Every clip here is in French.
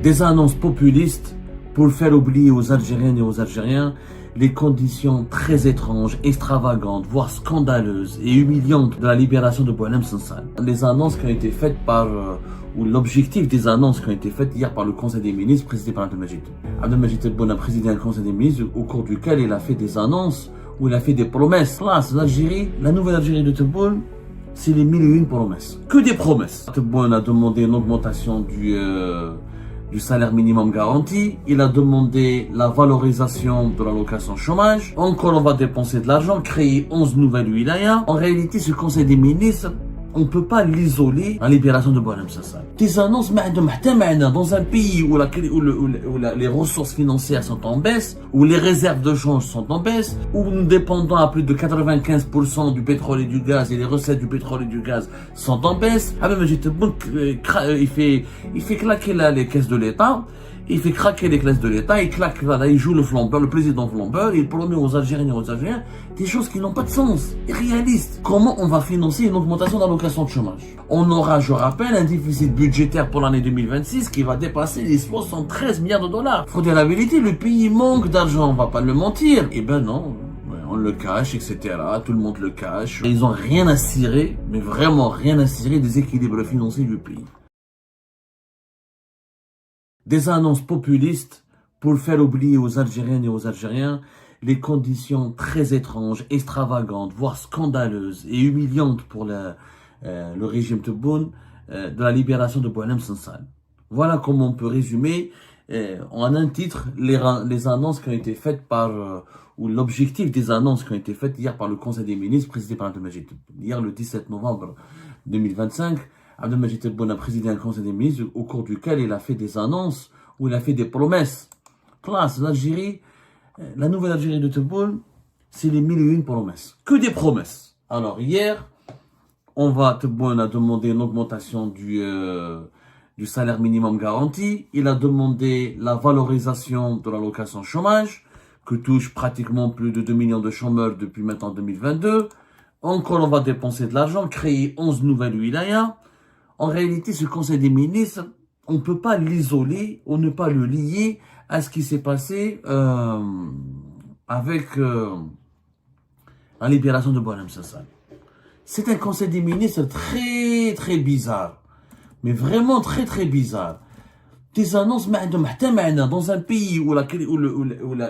Des annonces populistes pour faire oublier aux Algériennes et aux Algériens les conditions très étranges, extravagantes, voire scandaleuses et humiliantes de la libération de Boualem Sansal. Les annonces qui ont été faites ou l'objectif des annonces qui ont été faites hier par le Conseil des ministres présidé par Abdelmajid. Abdelmajid Tebboune a présidé un Conseil des ministres au cours duquel il a fait des annonces, où il a fait des promesses. Là, c'est l'Algérie, la nouvelle Algérie de Tebboune, c'est les 1001 promesses. Que des promesses. Tebboune a demandé une augmentation du salaire minimum garanti, il a demandé la valorisation de l'allocation chômage, encore on va dépenser de l'argent, créer 11 nouvelles wilayas. En réalité, ce Conseil des ministres, on ne peut pas l'isoler en libération de Boualem Sansal. Des annonces dans un pays où les ressources financières sont en baisse, où les réserves de change sont en baisse, où nous dépendons à plus de 95% du pétrole et du gaz et les recettes du pétrole et du gaz sont en baisse. Il fait claquer les caisses de l'État. Il fait craquer les classes de l'État, il joue le flambeur, le président flambeur, il promet aux Algériens et aux Algériens des choses qui n'ont pas de sens, irréalistes. Comment on va financer une augmentation d'allocation de chômage? On aura, je rappelle, un déficit budgétaire pour l'année 2026 qui va dépasser les 73 milliards de dollars. Faut dire la vérité, le pays manque d'argent, on va pas le mentir. Eh ben non. On le cache, etc. Tout le monde le cache. Ils ont rien à cirer, mais vraiment rien à cirer des équilibres financiers du pays. Des annonces populistes pour faire oublier aux Algériennes et aux Algériens les conditions très étranges, extravagantes, voire scandaleuses et humiliantes pour le régime Tebboune de la libération de Boualem Sansal. Voilà comment on peut résumer en un titre les annonces qui ont été faites ou l'objectif des annonces qui ont été faites hier par le Conseil des ministres présidé par Abdelmajid Tebboune. Hier, le 17 novembre 2025, Abdelmajid Tebboune a présidé un Conseil des ministres au cours duquel il a fait des annonces, où il a fait des promesses. Classe, l'Algérie, la nouvelle Algérie de Tebboune, c'est les 1001 promesses. Que des promesses. Alors hier, Tebboune a demandé une augmentation du salaire minimum garanti. Il a demandé la valorisation de l'allocation chômage, que touche pratiquement plus de 2 millions de chômeurs depuis maintenant 2022. Encore on va dépenser de l'argent, créer 11 nouvelles wilayas. En réalité, ce Conseil des ministres, on ne peut pas l'isoler ou ne pas le lier à ce qui s'est passé avec la libération de Boualem Sansal. C'est un Conseil des ministres très très bizarre, mais vraiment très très bizarre. Des annonces dans un pays où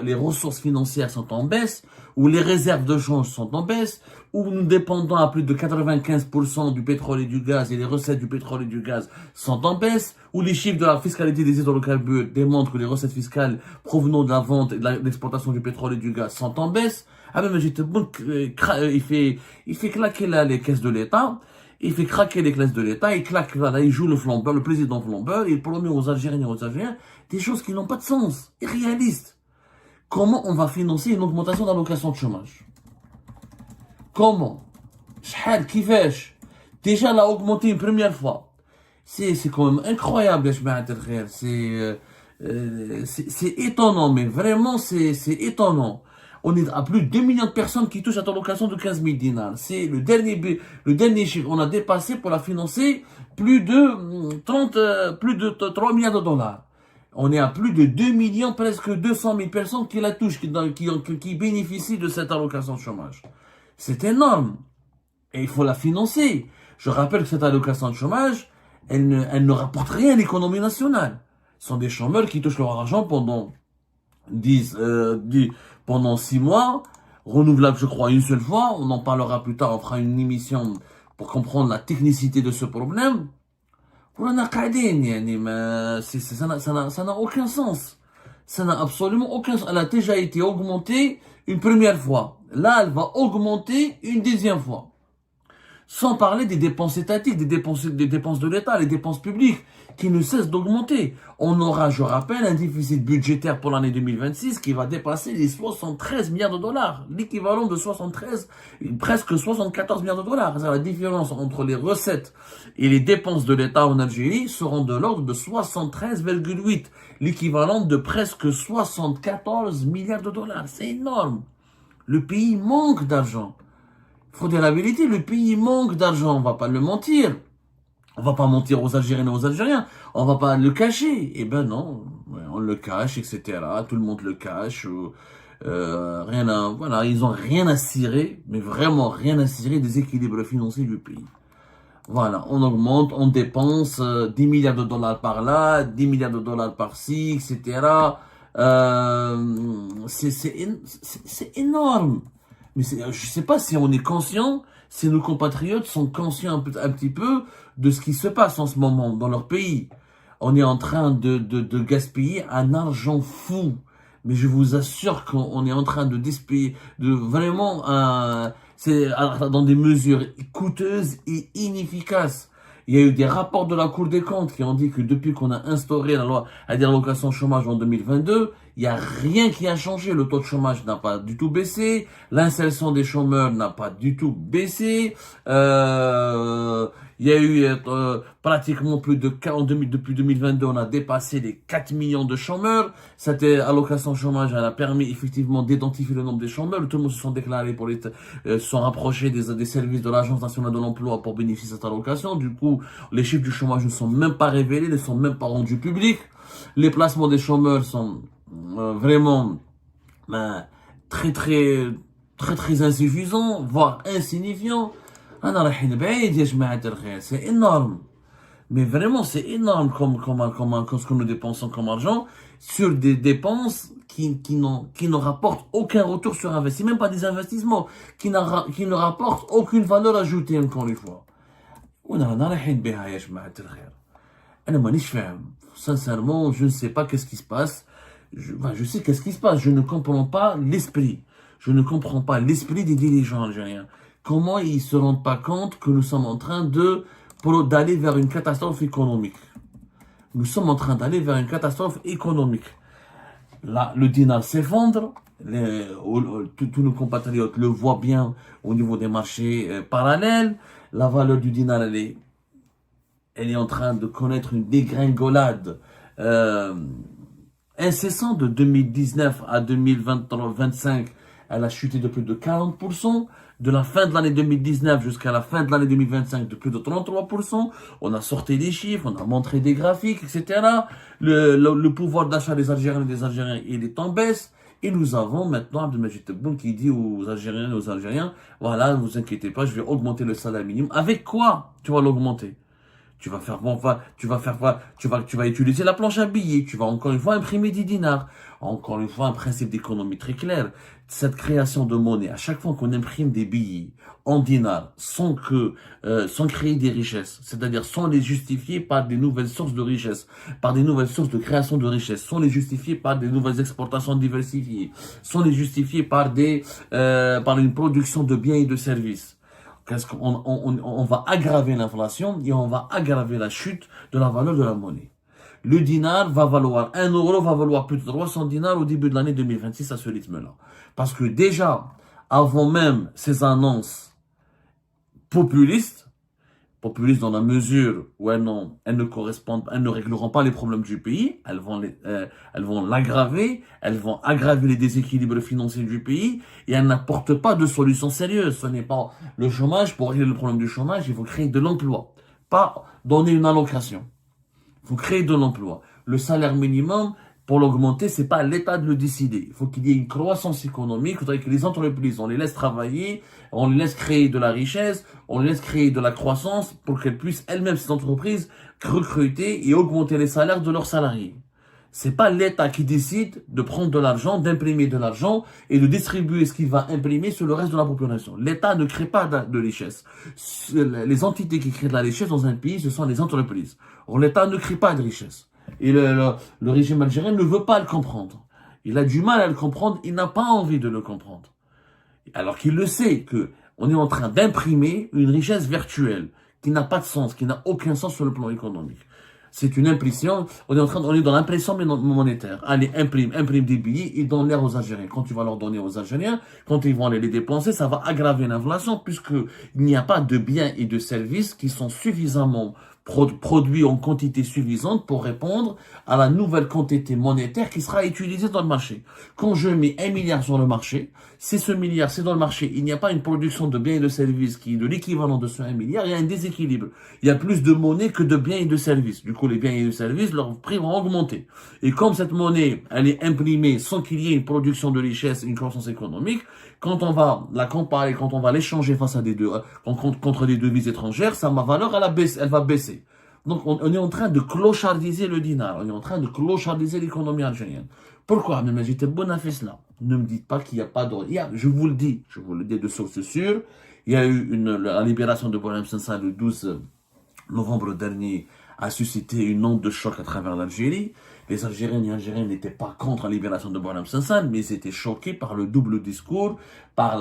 les ressources financières sont en baisse, où les réserves de change sont en baisse, où nous dépendons à plus de 95% du pétrole et du gaz et les recettes du pétrole et du gaz sont en baisse, où les chiffres de la fiscalité des hydrocarbures démontrent que les recettes fiscales provenant de la vente et de l'exportation du pétrole et du gaz sont en baisse. Il fait claquer les caisses de l'État. Il fait craquer les classes de l'État, il joue le flambeur, le président flambeur, il promet aux Algériens et aux Algériens des choses qui n'ont pas de sens, irréalistes. Comment on va financer une augmentation d'allocation de chômage? Comment? Kifesh? Déjà l'a augmenté une première fois. C'est quand même incroyable, c'est étonnant, mais vraiment c'est étonnant. On est à plus de 2 millions de personnes qui touchent cette allocation de 15 000 dinars. C'est le dernier chiffre. On a dépassé pour la financer plus de 3 milliards de dollars. On est à plus de 2 millions, presque 200 000 personnes qui la touchent, qui bénéficient de cette allocation de chômage. C'est énorme. Et il faut la financer. Je rappelle que cette allocation de chômage, elle ne rapporte rien à l'économie nationale. Ce sont des chômeurs qui touchent leur argent pendant 6 mois, renouvelable je crois une seule fois, on en parlera plus tard, on fera une émission pour comprendre la technicité de ce problème. Ça n'a aucun sens. Ça n'a absolument aucun sens. Elle a déjà été augmentée une première fois. Là, elle va augmenter une deuxième fois. Sans parler des dépenses étatiques, des dépenses de l'État, les dépenses publiques, qui ne cessent d'augmenter. On aura, je rappelle, un déficit budgétaire pour l'année 2026 qui va dépasser les 73 milliards de dollars. L'équivalent de presque 74 milliards de dollars. La différence entre les recettes et les dépenses de l'État en Algérie seront de l'ordre de 73,8. L'équivalent de presque 74 milliards de dollars. C'est énorme. Le pays manque d'argent. Faut dire la vérité, le pays manque d'argent, on va pas le mentir. On va pas mentir aux Algériennes et aux Algériens, on va pas le cacher. Eh ben non, ouais, on le cache, etc. Tout le monde le cache. Rien à, voilà, ils ont rien à cirer, mais vraiment rien à cirer des équilibres financiers du pays. Voilà, on augmente, on dépense 10 milliards de dollars par là, 10 milliards de dollars par-ci, etc. C'est énorme. Mais je sais pas si on est conscient, si nos compatriotes sont conscients un petit peu de ce qui se passe en ce moment dans leur pays. On est en train de gaspiller un argent fou. Mais je vous assure qu'on est en train de gaspiller, de vraiment, c'est dans des mesures coûteuses et inefficaces. Il y a eu des rapports de la Cour des comptes qui ont dit que depuis qu'on a instauré la loi à l'allocation chômage en 2022, il n'y a rien qui a changé. Le taux de chômage n'a pas du tout baissé. L'insertion des chômeurs n'a pas du tout baissé. Il y a eu pratiquement plus de 40 depuis 2022, on a dépassé les 4 millions de chômeurs. Cette allocation chômage, elle a permis effectivement d'identifier le nombre des chômeurs. Tout le monde se sont déclarés pour se sont rapprochés des services de l'Agence nationale de l'emploi pour bénéficier de cette allocation. Du coup, les chiffres du chômage ne sont même pas révélés, ne sont même pas rendus publics. Les placements des chômeurs sont vraiment très insuffisants, voire insignifiants. C'est énorme. Mais vraiment, c'est énorme comme ce que nous dépensons comme argent sur des dépenses qui ne rapportent aucun retour sur investissement, même pas des investissements, qui ne rapportent aucune valeur ajoutée, encore une fois. Sincèrement, je ne sais pas qu'est-ce qui se passe. Je sais qu'est-ce qui se passe. Je ne comprends pas l'esprit. Je ne comprends pas l'esprit des dirigeants algériens. Comment ils se rendent pas compte que nous sommes en train d'aller vers une catastrophe économique. Nous sommes en train d'aller vers une catastrophe économique. Là, le dinar s'effondre. Tous nos compatriotes le voient bien au niveau des marchés parallèles. La valeur du dinar, elle est en train de connaître une dégringolade incessante de 2019 à 2025. Elle a chuté de plus de 40%. De la fin de l'année 2019 jusqu'à la fin de l'année 2025, de plus de 33%. On a sorti des chiffres, on a montré des graphiques, etc. Le pouvoir d'achat des Algériens et des Algériens, il est en baisse. Et nous avons maintenant Abdelmajid Tebboune qui dit aux Algériens et aux Algériens, voilà, ne vous inquiétez pas, je vais augmenter le salaire minimum. Avec quoi tu vas l'augmenter? Tu vas utiliser la planche à billets. Tu vas encore une fois imprimer 10 dinars. Encore une fois, un principe d'économie très clair. Cette création de monnaie, à chaque fois qu'on imprime des billets en dinars, sans créer des richesses, c'est-à-dire sans les justifier par des nouvelles sources de richesse, par des nouvelles sources de création de richesse, sans les justifier par des nouvelles exportations diversifiées, sans les justifier par une production de biens et de services. On va aggraver l'inflation et on va aggraver la chute de la valeur de la monnaie. Le dinar va valoir 1 euro, va valoir plus de 300 dinars au début de l'année 2026 à ce rythme-là. Parce que déjà, avant même ces annonces populistes dans la mesure où elles ne régleront pas les problèmes du pays, elles vont l'aggraver, elles vont aggraver les déséquilibres financiers du pays, et elles n'apportent pas de solution sérieuse. Ce n'est pas le chômage. Pour régler le problème du chômage, il faut créer de l'emploi, pas donner une allocation. Il faut créer de l'emploi. Le salaire minimum, pour l'augmenter, c'est pas à l'État de le décider. Il faut qu'il y ait une croissance économique. Il faudrait que les entreprises, on les laisse travailler, on les laisse créer de la richesse, on les laisse créer de la croissance pour qu'elles puissent elles-mêmes, ces entreprises, recruter et augmenter les salaires de leurs salariés. C'est pas l'État qui décide de prendre de l'argent, d'imprimer de l'argent et de distribuer ce qu'il va imprimer sur le reste de la population. L'État ne crée pas de richesse. Les entités qui créent de la richesse dans un pays, ce sont les entreprises. Or, l'État ne crée pas de richesse. Et le régime algérien ne veut pas le comprendre. Il a du mal à le comprendre, il n'a pas envie de le comprendre. Alors qu'il le sait, que on est en train d'imprimer une richesse virtuelle qui n'a pas de sens, qui n'a aucun sens sur le plan économique. C'est une impression, on est dans l'impression monétaire. Allez, imprime des billets et donne-les aux Algériens. Quand tu vas leur donner aux Algériens, quand ils vont aller les dépenser, ça va aggraver l'inflation puisque il n'y a pas de biens et de services qui sont suffisamment produit en quantité suffisante pour répondre à la nouvelle quantité monétaire qui sera utilisée dans le marché. Quand je mets 1 milliard sur le marché, si ce milliard c'est dans le marché, il n'y a pas une production de biens et de services qui est de l'équivalent de ce 1 milliard, il y a un déséquilibre. Il y a plus de monnaie que de biens et de services. Du coup, les biens et les services, leurs prix vont augmenter. Et comme cette monnaie, elle est imprimée sans qu'il y ait une production de richesse et une croissance économique, quand on va la comparer, quand on va l'échanger face à contre des devises étrangères, sa valeur, elle va baisser. Donc, on est en train de clochardiser le dinar. On est en train de clochardiser l'économie algérienne. Pourquoi, Abdelmajid Tebboune a fait cela? Ne me dites pas qu'il n'y a pas d'ordre. Je vous le dis de source sûre. Il y a eu la libération de Boualem Sansal le 12 novembre dernier a suscité une onde de choc à travers l'Algérie. Les Algériens et Algériens n'étaient pas contre la libération de Boualem Sansal, mais ils étaient choqués par le double discours, par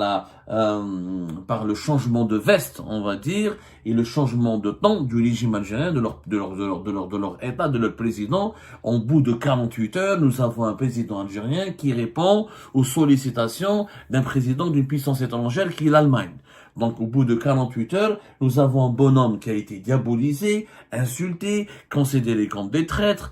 le changement de veste, on va dire, et le changement de temps du régime algérien, de leur État, de leur président. En bout de 48 heures, nous avons un président algérien qui répond aux sollicitations d'un président d'une puissance étrangère qui est l'Allemagne. Donc, au bout de 48 heures, nous avons un bonhomme qui a été diabolisé, insulté, considéré comme des traîtres,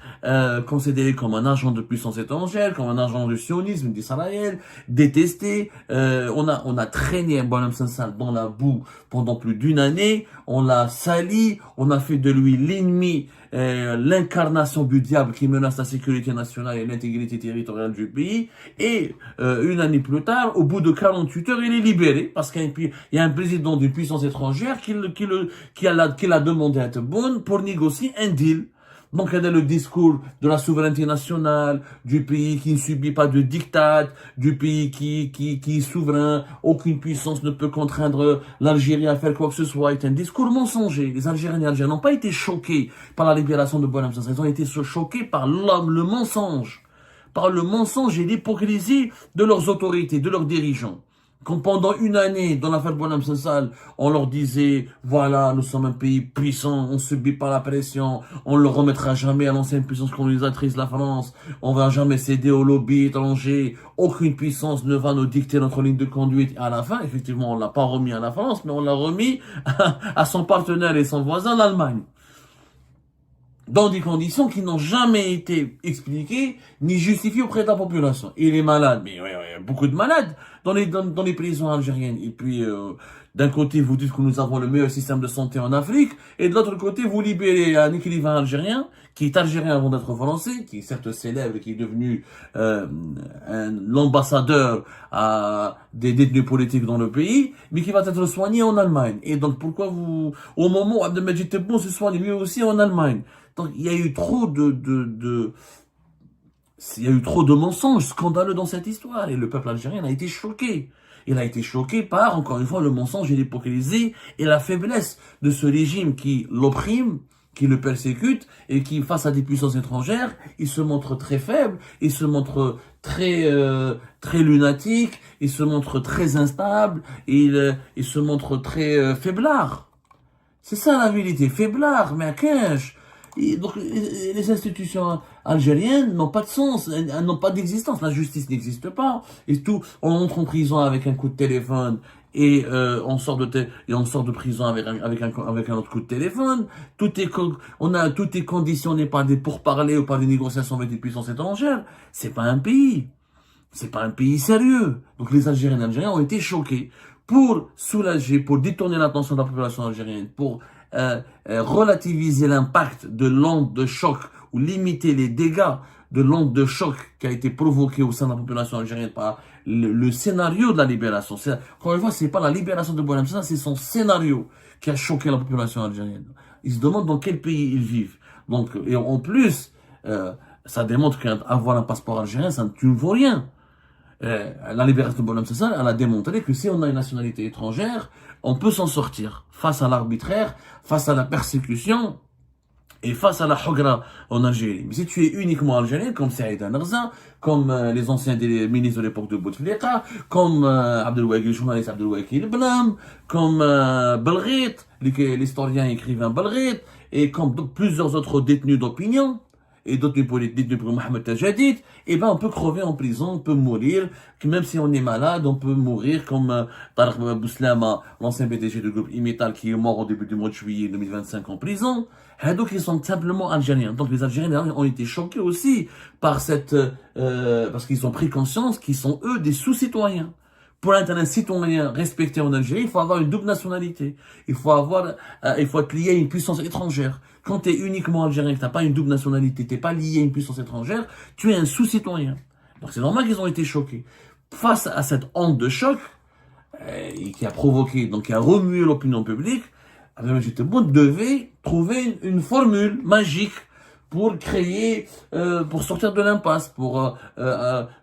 considéré comme un agent de puissance étrangère, comme un agent du sionisme d'Israël, détesté. On a traîné un bonhomme Sansal dans la boue pendant plus d'une année. On l'a sali, on a fait de lui l'ennemi, l'incarnation du diable qui menace la sécurité nationale et l'intégrité territoriale du pays. Et une année plus tard, au bout de 48 heures, il est libéré parce qu'il y a un président d'une puissance étrangère qui l'a demandé à Tebboune pour négocier un deal. Donc, il y a le discours de la souveraineté nationale, du pays qui ne subit pas de diktat, du pays qui est souverain, aucune puissance ne peut contraindre l'Algérie à faire quoi que ce soit. C'est un discours mensonger. Les Algériens et les Algériens n'ont pas été choqués par la libération de Boualem Sansal. Ils ont été choqués par le mensonge et l'hypocrisie de leurs autorités, de leurs dirigeants. Quand pendant une année, dans l'affaire Boualem Sansal, on leur disait, voilà, nous sommes un pays puissant, on ne subit pas la pression, on ne le remettra jamais à l'ancienne puissance colonisatrice, la France, on va jamais céder au lobby étranger, aucune puissance ne va nous dicter notre ligne de conduite. À la fin, effectivement, on l'a pas remis à la France, mais on l'a remis à son partenaire et son voisin, l'Allemagne. Dans des conditions qui n'ont jamais été expliquées ni justifiées auprès de la population. Il est malade, mais ouais, beaucoup de malades dans les prisons algériennes. Et puis, d'un côté, vous dites que nous avons le meilleur système de santé en Afrique, et de l'autre côté, vous libérez un écrivain algérien, qui est algérien avant d'être français, qui est certes célèbre, qui est devenu l'ambassadeur des détenus politiques dans le pays, mais qui va être soigné en Allemagne. Et donc, pourquoi au moment où Abdelmajid Tebboune se soigne lui aussi en Allemagne? Donc, il y a eu trop de mensonges scandaleux dans cette histoire. Et le peuple algérien a été choqué. Il a été choqué par, encore une fois, le mensonge et l'hypocrisie et la faiblesse de ce régime qui l'opprime, qui le persécute et qui, face à des puissances étrangères, il se montre très faible, il se montre très lunatique, il se montre très instable, et il se montre très faiblard. C'est ça la vérité, faiblard, mais à quinche. Et donc, les institutions algériennes n'ont pas de sens, elles n'ont pas d'existence. La justice n'existe pas. Et tout, on entre en prison avec un coup de téléphone et on sort de prison avec un autre coup de téléphone. Tout est conditionné par des pourparlers ou par des négociations avec des puissances étrangères. C'est pas un pays. C'est pas un pays sérieux. Donc les Algériens et les Algériens ont été choqués pour soulager, pour détourner l'attention de la population algérienne, pour relativiser l'impact de l'onde de choc ou limiter les dégâts de l'onde de choc qui a été provoquée au sein de la population algérienne par le scénario de la libération. Encore une fois, c'est pas la libération de Boualem Sansal, c'est son scénario qui a choqué la population algérienne. Ils se demandent dans quel pays ils vivent. Donc, et en plus, ça démontre qu'avoir un passeport algérien, ça ne vaut rien. La libération de Boualem Sansal, elle a démontré que si on a une nationalité étrangère, on peut s'en sortir face à l'arbitraire, face à la persécution et face à la hogra en Algérie. Mais si tu es uniquement algérien, comme Saïd Narza, comme les anciens ministres de l'époque de Bouteflika, comme Abdelwahid, le journaliste Abdelwahid Blam, comme Belghit, l'historien écrivain Belghit, et comme plusieurs autres détenus d'opinion, et d'autres détenus pour Mohamed Tajadid, eh ben, on peut crever en prison, on peut mourir, que même si on est malade, on peut mourir comme Tarek Bouslama, l'ancien PDG du groupe Imital, qui est mort au début du mois de juillet 2025 en prison. Et donc, ils sont simplement algériens. Donc, les Algériens ont été choqués aussi par parce qu'ils ont pris conscience qu'ils sont, eux, des sous-citoyens. Pour être un citoyen respecté en Algérie, il faut avoir une double nationalité. Il faut être lié à une puissance étrangère. Quand tu es uniquement algérien, que tu n'as pas une double nationalité, tu n'es pas lié à une puissance étrangère, tu es un sous-citoyen. Donc c'est normal qu'ils ont été choqués. Face à cette onde de choc, qui a provoqué, donc qui a remué l'opinion publique, Abdelmajid Tebboune devait trouver une formule magique pour créer, pour sortir de l'impasse, pour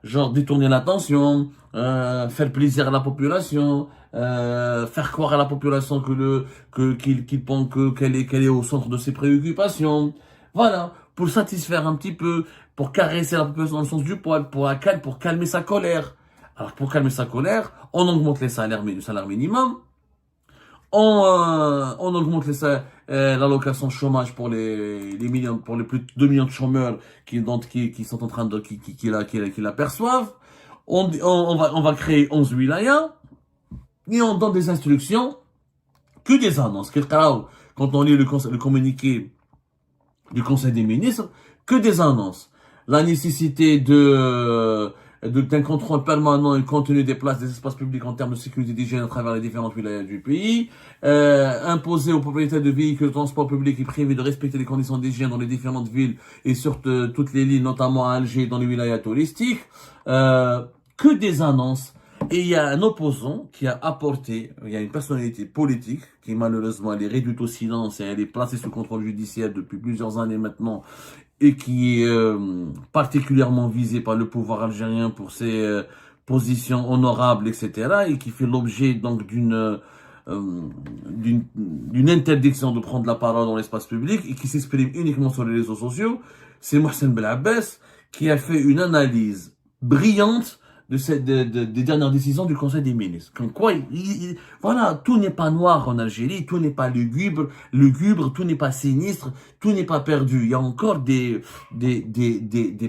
genre détourner l'attention, faire plaisir à la population, faire croire à la population qu'il pense qu'elle est au centre de ses préoccupations. Voilà, pour satisfaire un petit peu, pour caresser la population dans le sens du poil, pour calmer sa colère. Alors pour calmer sa colère, on augmente le salaire minimum. On augmente l'allocation chômage pour les millions, pour les plus de 2 millions de chômeurs qui sont en train qui l'aperçoivent. On va créer 11 wilayas et on donne des instructions que des annonces. Quand on lit le communiqué du Conseil des ministres, que des annonces. La nécessité d'un contrôle permanent et continu des places des espaces publics en termes de sécurité d'hygiène à travers les différentes wilayas du pays, imposer aux propriétaires de véhicules de transport public et privés de respecter les conditions d'hygiène dans les différentes villes et sur toutes les lignes, notamment à Alger, dans les wilayas touristiques, que des annonces. Et il y a un opposant qui a apporté, il y a une personnalité politique qui malheureusement elle est réduite au silence et elle est placée sous contrôle judiciaire depuis plusieurs années maintenant et qui est particulièrement visée par le pouvoir algérien pour ses positions honorables, etc. et qui fait l'objet donc d'une interdiction de prendre la parole dans l'espace public et qui s'exprime uniquement sur les réseaux sociaux. C'est Mohsen Belabès qui a fait une analyse brillante des dernières décisions du Conseil des ministres. Comme quoi, voilà, tout n'est pas noir en Algérie, tout n'est pas lugubre, tout n'est pas sinistre, tout n'est pas perdu. Il y a encore des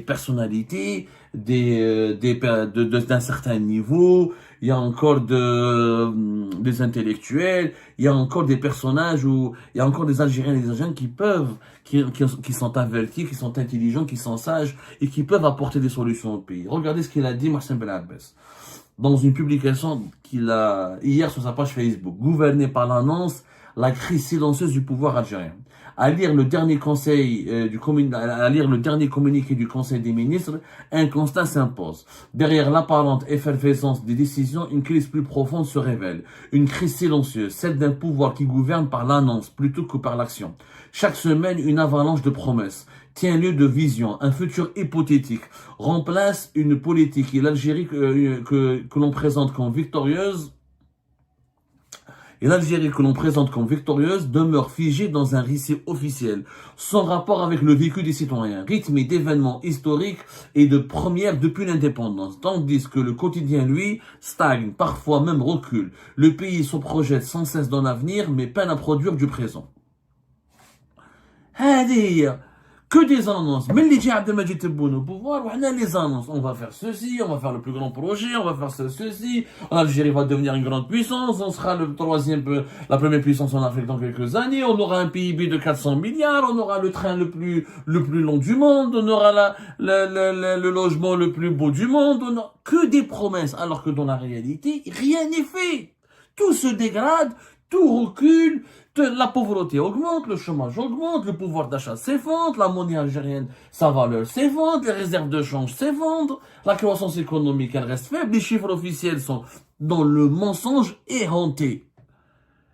personnalités, d'un certain niveau, il y a encore des intellectuels, il y a encore des personnages il y a encore des Algériens et des Algériens qui sont avertis, qui sont intelligents, qui sont sages et qui peuvent apporter des solutions au pays. Regardez ce qu'il a dit, Mohsen Belabès, dans une publication qu'il a hier sur sa page Facebook. Gouverné par l'annonce, la crise silencieuse du pouvoir algérien. À lire le dernier communiqué du Conseil des ministres, un constat s'impose. Derrière l'apparente effervescence des décisions, une crise plus profonde se révèle. Une crise silencieuse, celle d'un pouvoir qui gouverne par l'annonce plutôt que par l'action. Chaque semaine, une avalanche de promesses tient lieu de vision, un futur hypothétique, remplace une politique et l'Algérie que l'on présente comme victorieuse. Et l'Algérie que l'on présente comme victorieuse demeure figée dans un récit officiel, sans rapport avec le vécu des citoyens, rythmé d'événements historiques et de premières depuis l'indépendance, tandis que le quotidien, lui, stagne, parfois même recule. Le pays se projette sans cesse dans l'avenir, mais peine à produire du présent. Que des annonces. Mais les gens Abdelmajid Tebboune au pouvoir, on a les annonces. On va faire ceci, on va faire le plus grand projet, on va faire ceci. L'Algérie va devenir une grande puissance, on sera la première puissance en Afrique dans quelques années, on aura un PIB de 400 milliards, on aura le train le plus long du monde, on aura le logement le plus beau du monde, que des promesses, alors que dans la réalité, rien n'est fait. Tout se dégrade, tout recule, la pauvreté augmente, le chômage augmente, le pouvoir d'achat s'effondre, la monnaie algérienne, sa valeur s'effondre, les réserves de change s'effondrent, la croissance économique, elle reste faible, les chiffres officiels sont dans le mensonge éhonté.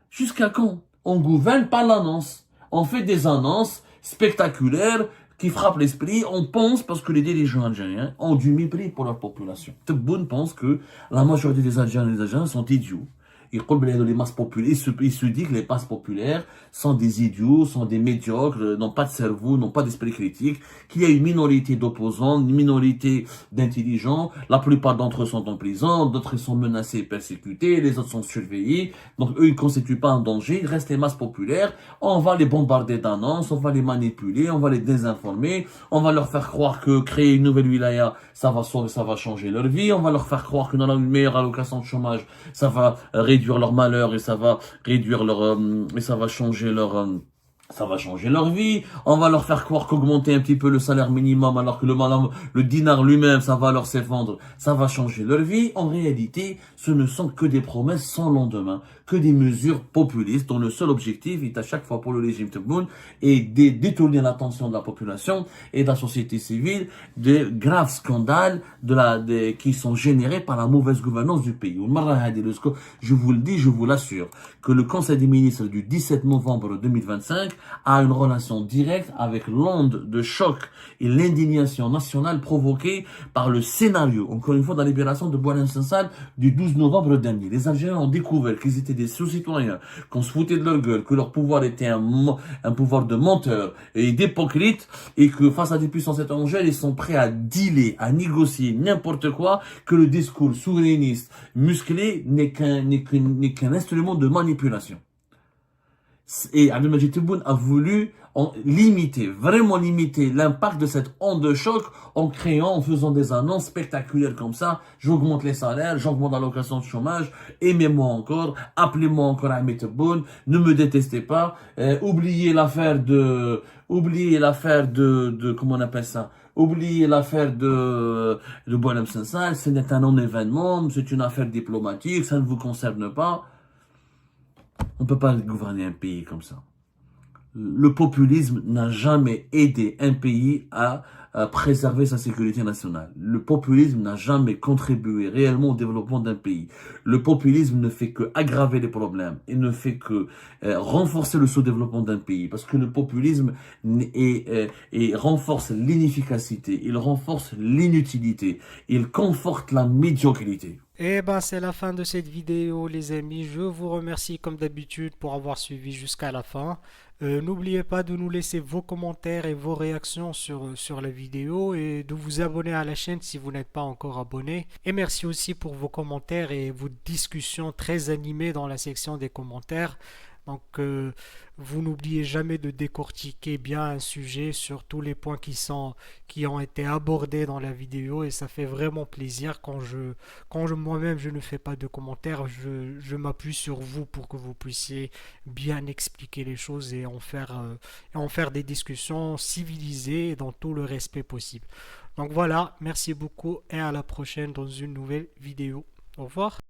Jusqu'à quand? On gouverne par l'annonce. On fait des annonces spectaculaires qui frappent l'esprit. On pense, parce que les dirigeants algériens ont du mépris pour leur population. Tebboune pense que la majorité des Algériens et des Algériens sont idiots. les masses populaires. Il se dit que les masses populaires sont des idiots, sont des médiocres, n'ont pas de cerveau, n'ont pas d'esprit critique, qu'il y a une minorité d'opposants, une minorité d'intelligents. La plupart d'entre eux sont en prison, d'autres sont menacés et persécutés, les autres sont surveillés. Donc eux, ils ne constituent pas un danger. Il reste les masses populaires. On va les bombarder d'annonces, on va les manipuler, on va les désinformer, on va leur faire croire que créer une nouvelle wilaya, ça va changer leur vie. On va leur faire croire que dans une meilleure allocation de chômage, ça va réduire leur malheur et ça va réduire et ça va changer ça va changer leur vie. On va leur faire croire qu'augmenter un petit peu le salaire minimum alors que le dinar lui-même, ça va leur s'effondrer. Ça va changer leur vie. En réalité, ce ne sont que des promesses sans lendemain, que des mesures populistes dont le seul objectif est à chaque fois pour le régime Tebboune est de détourner l'attention de la population et de la société civile des graves scandales qui sont générés par la mauvaise gouvernance du pays. Je vous le dis, je vous l'assure, que le Conseil des ministres du 17 novembre 2025 a une relation directe avec l'onde de choc et l'indignation nationale provoquée par le scénario, encore une fois, de la libération de Boualem Sansal du 12 novembre dernier. Les Algériens ont découvert qu'ils étaient des sous-citoyens, qu'on se foutait de leur gueule, que leur pouvoir était un pouvoir de menteurs et d'hypocrites, et que face à des puissances étrangères, ils sont prêts à dealer, à négocier n'importe quoi, que le discours souverainiste musclé n'est qu'un instrument de manipulation. Et Abdelmadjid Tebboune a voulu vraiment limiter l'impact de cette onde de choc en faisant des annonces spectaculaires comme ça. J'augmente les salaires, j'augmente l'allocation de chômage, aimez-moi encore, appelez-moi encore Ahmed Tebboune, ne me détestez pas, oubliez l'affaire de, comment on appelle ça? Oubliez l'affaire de Boualem Sansal, ce n'est un non-événement, c'est une affaire diplomatique, ça ne vous concerne pas. On ne peut pas gouverner un pays comme ça. Le populisme n'a jamais aidé un pays à préserver sa sécurité nationale. Le populisme n'a jamais contribué réellement au développement d'un pays. Le populisme ne fait que aggraver les problèmes et ne fait que renforcer le sous-développement d'un pays. Parce que le populisme renforce l'inefficacité, il renforce l'inutilité, il conforte la médiocrité. Et ben c'est la fin de cette vidéo les amis, je vous remercie comme d'habitude pour avoir suivi jusqu'à la fin. N'oubliez pas de nous laisser vos commentaires et vos réactions sur la vidéo et de vous abonner à la chaîne si vous n'êtes pas encore abonné. Et merci aussi pour vos commentaires et vos discussions très animées dans la section des commentaires. Donc, vous n'oubliez jamais de décortiquer bien un sujet sur tous les points qui ont été abordés dans la vidéo et ça fait vraiment plaisir moi-même je ne fais pas de commentaires, je m'appuie sur vous pour que vous puissiez bien expliquer les choses et en faire des discussions civilisées dans tout le respect possible. Donc voilà, merci beaucoup et à la prochaine dans une nouvelle vidéo. Au revoir.